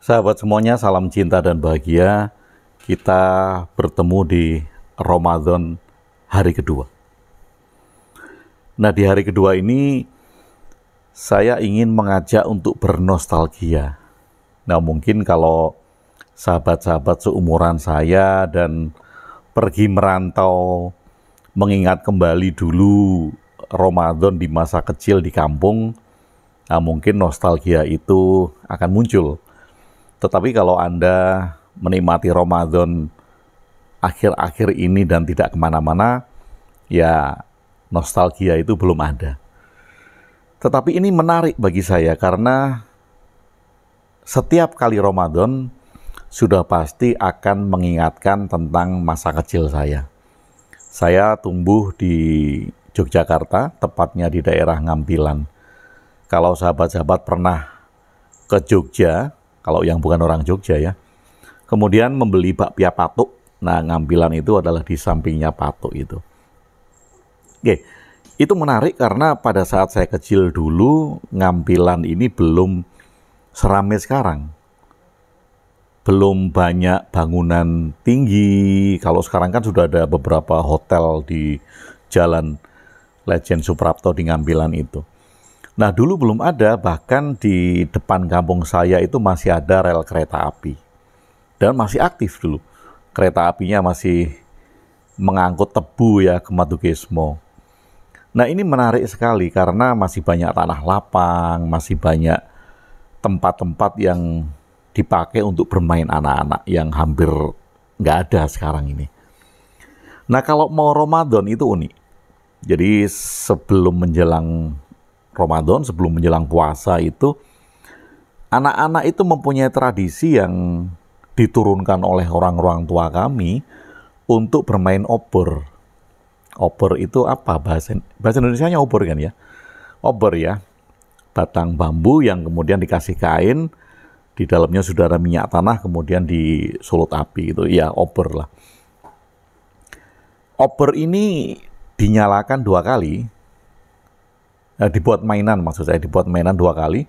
Sahabat semuanya, salam cinta dan bahagia. Kita bertemu di Ramadan hari kedua. Nah, di hari kedua ini saya ingin mengajak untuk bernostalgia. Nah, mungkin kalau sahabat-sahabat seumuran saya dan pergi merantau mengingat kembali dulu Ramadan di masa kecil di kampung, nah mungkin nostalgia itu akan muncul. Tetapi kalau Anda menikmati Ramadan akhir-akhir ini dan tidak kemana-mana, ya nostalgia itu belum ada. Tetapi ini menarik bagi saya karena setiap kali Ramadan sudah pasti akan mengingatkan tentang masa kecil saya. Saya tumbuh di Yogyakarta, tepatnya di daerah Ngampilan. Kalau sahabat-sahabat pernah ke Jogja, kalau yang bukan orang Jogja ya, kemudian membeli bakpia Patuk. Nah, Ngampilan itu adalah di sampingnya Patuk itu. Oke, itu menarik karena pada saat saya kecil dulu, Ngampilan ini belum seramai sekarang. Belum banyak bangunan tinggi. Kalau sekarang kan sudah ada beberapa hotel di Jalan Lejen Suprapto di Ngampilan itu. Nah, dulu belum ada, bahkan di depan kampung saya itu masih ada rel kereta api. Dan masih aktif dulu. Kereta apinya masih mengangkut tebu ya ke Madukismo. Nah, ini menarik sekali karena masih banyak tanah lapang, masih banyak tempat-tempat yang dipakai untuk bermain anak-anak yang hampir nggak ada sekarang ini. Nah, kalau mau Ramadan itu unik. Jadi sebelum menjelang Ramadan, sebelum menjelang puasa itu, anak-anak itu mempunyai tradisi yang diturunkan oleh orang-orang tua kami untuk bermain obor. Obor itu apa? Bahasa Indonesianya obor kan ya? Obor ya, batang bambu yang kemudian dikasih kain, di dalamnya sudah ada minyak tanah, kemudian disulut api, itu ya obor lah. Obor ini dinyalakan 2 kali, dibuat mainan maksud saya, dibuat mainan 2 kali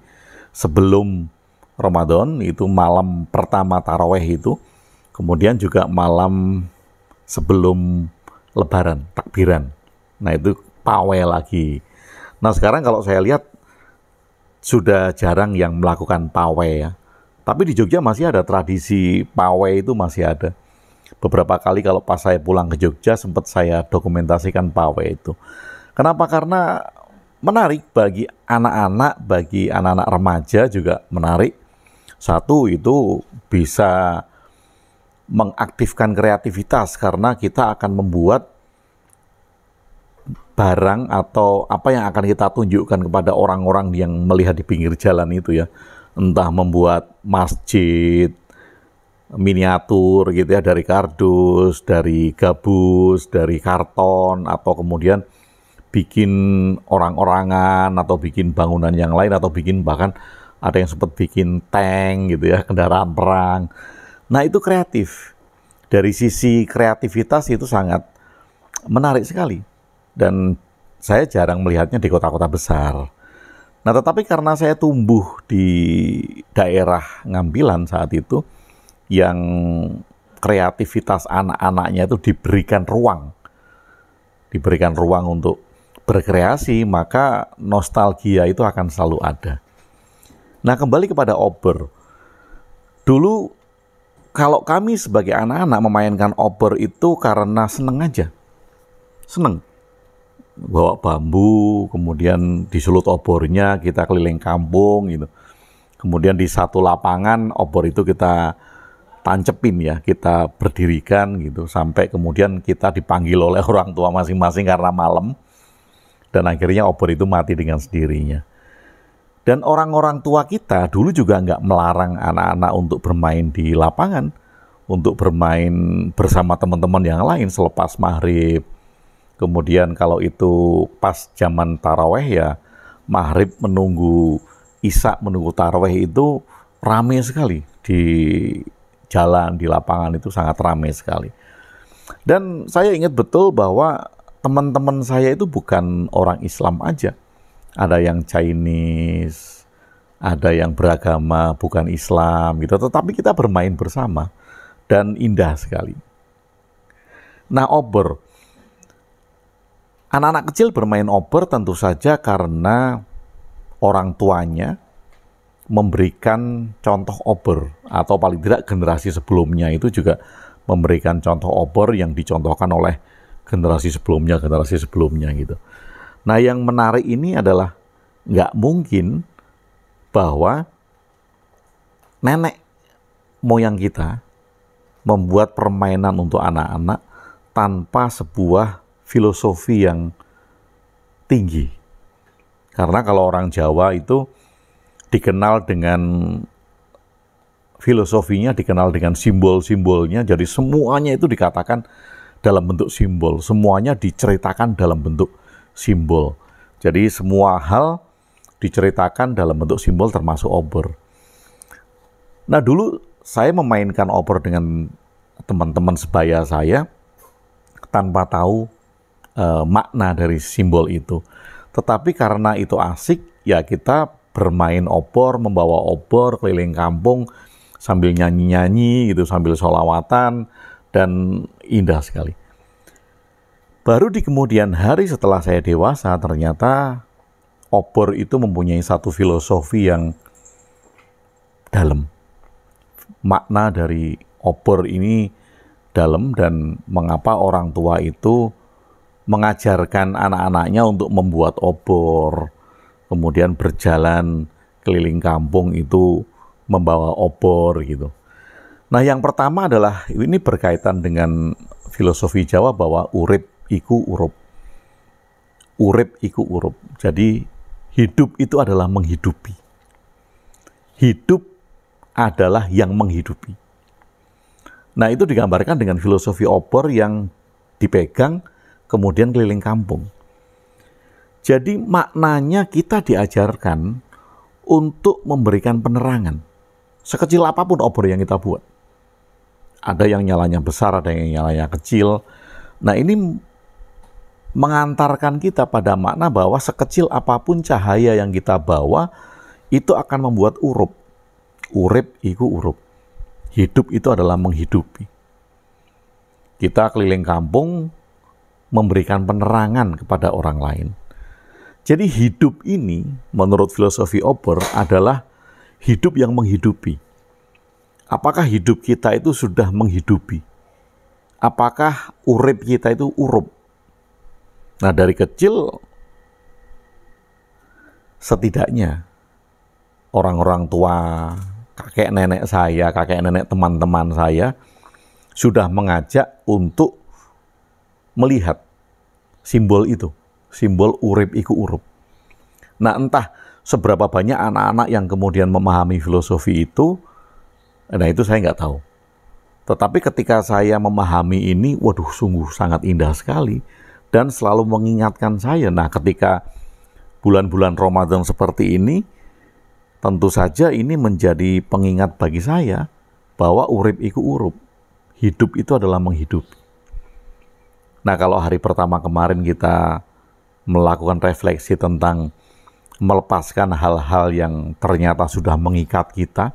sebelum Ramadan, itu malam pertama taraweh itu, kemudian juga malam sebelum lebaran, takbiran. Nah itu pawai lagi. Nah sekarang kalau saya lihat sudah jarang yang melakukan pawai ya. Tapi di Jogja masih ada tradisi pawai, itu masih ada. Beberapa kali kalau pas saya pulang ke Jogja sempat saya dokumentasikan pawai itu. Kenapa? Karena menarik bagi anak-anak remaja juga menarik. Satu, itu bisa mengaktifkan kreativitas karena kita akan membuat barang atau apa yang akan kita tunjukkan kepada orang-orang yang melihat di pinggir jalan itu ya. Entah membuat masjid miniatur gitu ya, dari kardus, dari gabus, dari karton, atau kemudian bikin orang-orangan atau bikin bangunan yang lain, atau bikin bahkan ada yang sempat bikin tank gitu ya, kendaraan perang. Nah itu kreatif. Dari sisi kreativitas itu sangat menarik sekali. Dan saya jarang melihatnya di kota-kota besar. Nah tetapi karena saya tumbuh di daerah Ngampilan saat itu, yang kreativitas anak-anaknya itu diberikan ruang untuk berkreasi, maka nostalgia itu akan selalu ada. Nah kembali kepada obor. Dulu kalau kami sebagai anak-anak memainkan obor itu karena seneng aja. Seneng. Bawa bambu, kemudian disulut obornya, kita keliling kampung gitu. Kemudian di satu lapangan obor itu kita tancepin ya, kita berdirikan gitu, sampai kemudian kita dipanggil oleh orang tua masing-masing karena malam. Dan akhirnya obor itu mati dengan sendirinya. Dan orang-orang tua kita dulu juga nggak melarang anak-anak untuk bermain di lapangan, untuk bermain bersama teman-teman yang lain selepas maghrib. Kemudian kalau itu pas zaman taraweh ya, maghrib menunggu isya, menunggu taraweh itu ramai sekali di jalan, di lapangan itu sangat ramai sekali. Dan saya ingat betul bahwa teman-teman saya itu bukan orang Islam aja. Ada yang Chinese, ada yang beragama bukan Islam gitu, tetapi kita bermain bersama dan indah sekali. Nah, obor. Anak-anak kecil bermain obor tentu saja karena orang tuanya memberikan contoh obor, atau paling tidak generasi sebelumnya itu juga memberikan contoh obor yang dicontohkan oleh generasi sebelumnya gitu. Nah, yang menarik ini adalah nggak mungkin bahwa nenek moyang kita membuat permainan untuk anak-anak tanpa sebuah filosofi yang tinggi. Karena kalau orang Jawa itu dikenal dengan filosofinya, dikenal dengan simbol-simbolnya, jadi semuanya itu dikatakan dalam bentuk simbol, semuanya diceritakan dalam bentuk simbol. Jadi semua hal diceritakan dalam bentuk simbol termasuk obor. Nah, dulu saya memainkan obor dengan teman-teman sebaya saya tanpa tahu makna dari simbol itu. Tetapi karena itu asik, ya kita bermain obor, membawa obor keliling kampung sambil nyanyi-nyanyi gitu, sambil sholawatan, dan indah sekali. Baru di kemudian hari setelah saya dewasa, ternyata obor itu mempunyai satu filosofi yang dalam. Makna dari obor ini dalam, dan mengapa orang tua itu mengajarkan anak-anaknya untuk membuat obor, kemudian berjalan keliling kampung itu membawa obor gitu. Nah, yang pertama adalah ini berkaitan dengan filosofi Jawa bahwa urip iku urup. Urip iku urup. Jadi hidup itu adalah menghidupi. Hidup adalah yang menghidupi. Nah, itu digambarkan dengan filosofi obor yang dipegang kemudian keliling kampung. Jadi maknanya kita diajarkan untuk memberikan penerangan. Sekecil apapun obor yang kita buat. Ada yang nyalanya besar, ada yang nyalanya kecil. Nah, ini mengantarkan kita pada makna bahwa sekecil apapun cahaya yang kita bawa, itu akan membuat urup. Urip iku urup. Hidup itu adalah menghidupi. Kita keliling kampung memberikan penerangan kepada orang lain. Jadi hidup ini menurut filosofi obor adalah hidup yang menghidupi. Apakah hidup kita itu sudah menghidupi? Apakah urip kita itu urup? Nah, dari kecil setidaknya orang-orang tua, kakek nenek saya, kakek nenek teman-teman saya sudah mengajak untuk melihat simbol itu, simbol urip iku urup. Nah, entah seberapa banyak anak-anak yang kemudian memahami filosofi itu, nah itu saya nggak tahu. Tetapi ketika saya memahami ini, waduh, sungguh sangat indah sekali, dan selalu mengingatkan saya. Nah, ketika bulan-bulan Ramadan seperti ini, tentu saja ini menjadi pengingat bagi saya bahwa urip iku urup. Hidup itu adalah menghidupi. Nah, kalau hari pertama kemarin kita melakukan refleksi tentang melepaskan hal-hal yang ternyata sudah mengikat kita,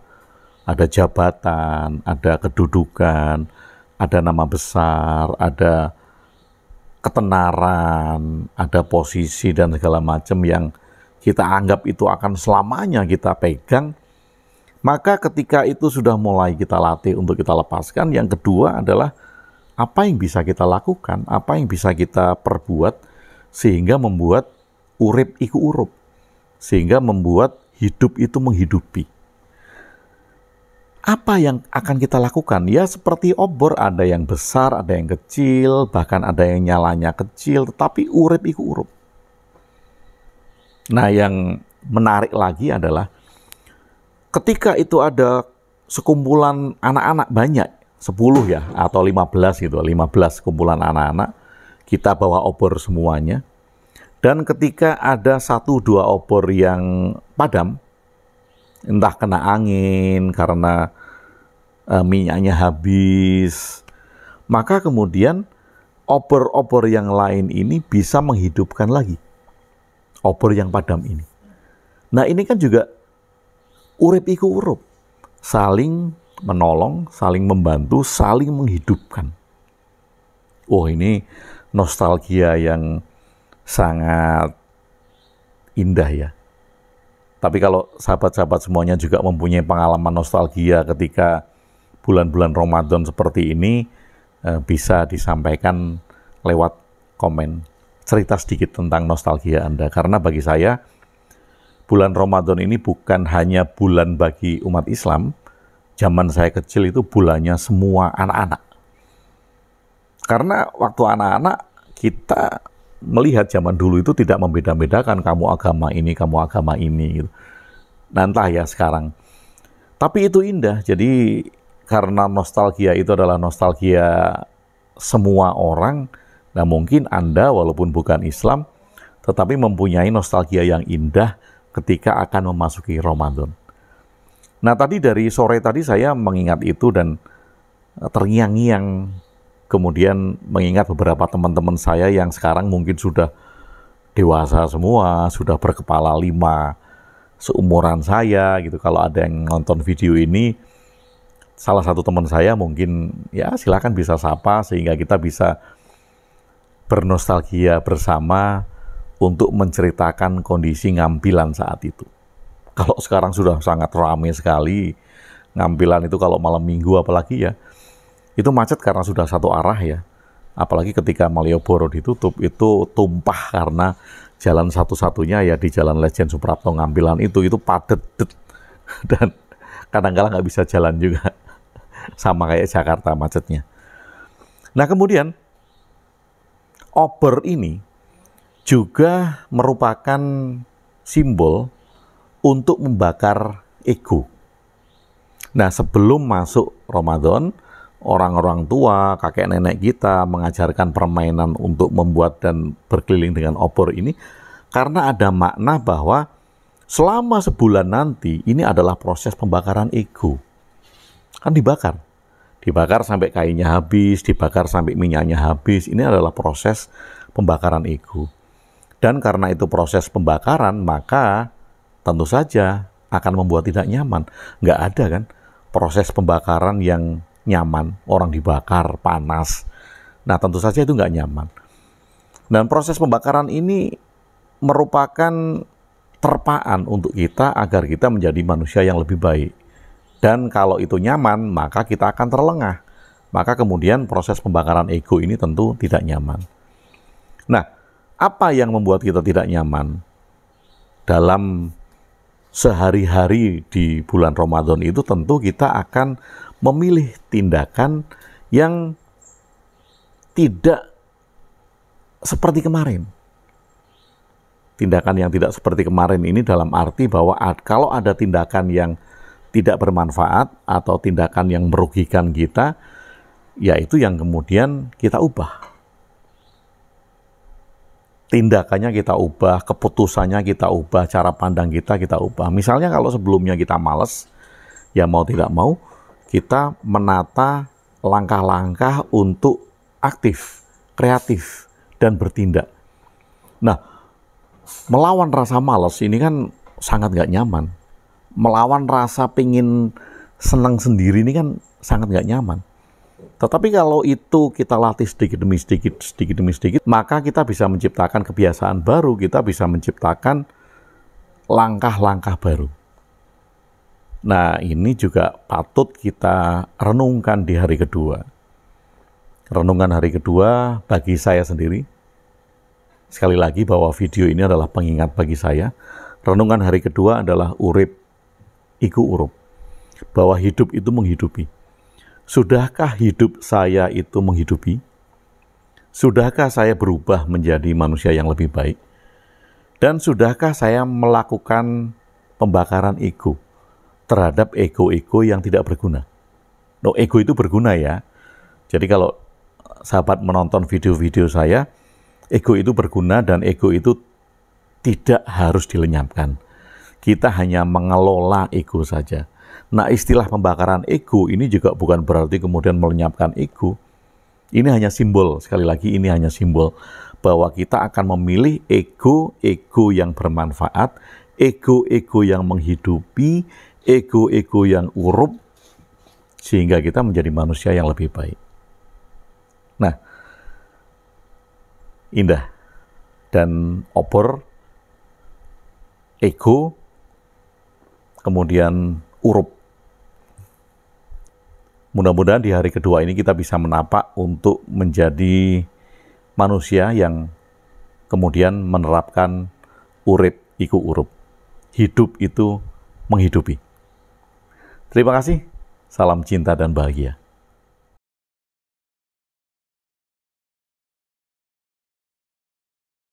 ada jabatan, ada kedudukan, ada nama besar, ada ketenaran, ada posisi dan segala macam yang kita anggap itu akan selamanya kita pegang, maka ketika itu sudah mulai kita latih untuk kita lepaskan, yang kedua adalah apa yang bisa kita lakukan, apa yang bisa kita perbuat sehingga membuat urip iku urup, sehingga membuat hidup itu menghidupi. Apa yang akan kita lakukan? Ya seperti obor, ada yang besar, ada yang kecil, bahkan ada yang nyalanya kecil, tetapi urip iku urup. Nah, yang menarik lagi adalah ketika itu ada sekumpulan anak-anak banyak, 10 ya, atau 15 gitu, 15 kumpulan anak-anak, kita bawa obor semuanya, dan ketika ada 1-2 obor yang padam, entah kena angin, karena minyaknya habis, maka kemudian obor-obor yang lain ini bisa menghidupkan lagi obor yang padam ini. Nah, ini kan juga urip iku urup, saling menolong, saling membantu, saling menghidupkan. Oh, ini nostalgia yang sangat indah ya. Tapi kalau sahabat-sahabat semuanya juga mempunyai pengalaman nostalgia ketika bulan-bulan Ramadan seperti ini, bisa disampaikan lewat komen. Cerita sedikit tentang nostalgia Anda. Karena bagi saya, bulan Ramadan ini bukan hanya bulan bagi umat Islam. Zaman saya kecil itu bulannya semua anak-anak. Karena waktu anak-anak, kita melihat zaman dulu itu tidak membeda-bedakan kamu agama ini gitu. Nah, entah ya sekarang. Tapi itu indah. Jadi karena nostalgia itu adalah nostalgia semua orang. Nah, mungkin Anda walaupun bukan Islam, tetapi mempunyai nostalgia yang indah ketika akan memasuki Ramadan. Nah, tadi dari sore tadi saya mengingat itu dan terngiang-ngiang. Kemudian mengingat beberapa teman-teman saya yang sekarang mungkin sudah dewasa semua, sudah berkepala 5, seumuran saya gitu. Kalau ada yang nonton video ini, salah satu teman saya mungkin ya silakan bisa sapa sehingga kita bisa bernostalgia bersama untuk menceritakan kondisi ngampilan saat itu. Kalau sekarang sudah sangat ramai sekali, ngampilan itu kalau malam minggu apalagi ya, itu macet karena sudah satu arah ya. Apalagi ketika Malioboro ditutup, itu tumpah karena jalan satu-satunya ya di Jalan Lejen Suprapto Ngampilan itu padet. Dan kadang-kadang nggak bisa jalan juga. Sama kayak Jakarta macetnya. Nah, kemudian obor ini juga merupakan simbol untuk membakar ego. Nah, sebelum masuk Ramadan, orang-orang tua, kakek nenek kita mengajarkan permainan untuk membuat dan berkeliling dengan obor ini karena ada makna bahwa selama sebulan nanti ini adalah proses pembakaran ego. Kan dibakar sampai kainnya habis, dibakar sampai minyaknya habis. Ini adalah proses pembakaran ego. Dan karena itu proses pembakaran, maka tentu saja akan membuat tidak nyaman. Nggak ada kan proses pembakaran yang nyaman, orang dibakar, panas. Nah, tentu saja itu nggak nyaman. Dan proses pembakaran ini merupakan terpaan untuk kita agar kita menjadi manusia yang lebih baik. Dan kalau itu nyaman, maka kita akan terlengah. Maka kemudian proses pembakaran ego ini tentu tidak nyaman. Nah, apa yang membuat kita tidak nyaman? Dalam sehari-hari di bulan Ramadan itu tentu kita akan memilih tindakan yang tidak seperti kemarin. Tindakan yang tidak seperti kemarin ini dalam arti bahwa kalau ada tindakan yang tidak bermanfaat atau tindakan yang merugikan kita, yaitu yang kemudian kita ubah. Tindakannya kita ubah, keputusannya kita ubah, cara pandang kita ubah. Misalnya kalau sebelumnya kita malas, ya mau tidak mau, kita menata langkah-langkah untuk aktif, kreatif, dan bertindak. Nah, melawan rasa malas ini kan sangat nggak nyaman. Melawan rasa pingin senang sendiri ini kan sangat nggak nyaman. Tetapi kalau itu kita latih sedikit demi sedikit, maka kita bisa menciptakan kebiasaan baru, kita bisa menciptakan langkah-langkah baru. Nah, ini juga patut kita renungkan di hari kedua. Renungan hari kedua bagi saya sendiri, sekali lagi bahwa video ini adalah pengingat bagi saya, renungan hari kedua adalah urip iku urup, bahwa hidup itu menghidupi. Sudahkah hidup saya itu menghidupi? Sudahkah saya berubah menjadi manusia yang lebih baik? Dan sudahkah saya melakukan pembakaran ego terhadap ego-ego yang tidak berguna? No, ego itu berguna ya. Jadi kalau sahabat menonton video-video saya, ego itu berguna dan ego itu tidak harus dilenyapkan. Kita hanya mengelola ego saja. Nah, istilah pembakaran ego ini juga bukan berarti kemudian melenyapkan ego. Ini hanya simbol, sekali lagi ini hanya simbol bahwa kita akan memilih ego yang bermanfaat, ego yang menghidupi, ego-ego yang urup, sehingga kita menjadi manusia yang lebih baik. Nah, indah dan obor, ego, kemudian urup. Mudah-mudahan di hari kedua ini kita bisa menapak untuk menjadi manusia yang kemudian menerapkan urip iku urup. Hidup itu menghidupi. Terima kasih. Salam cinta dan bahagia.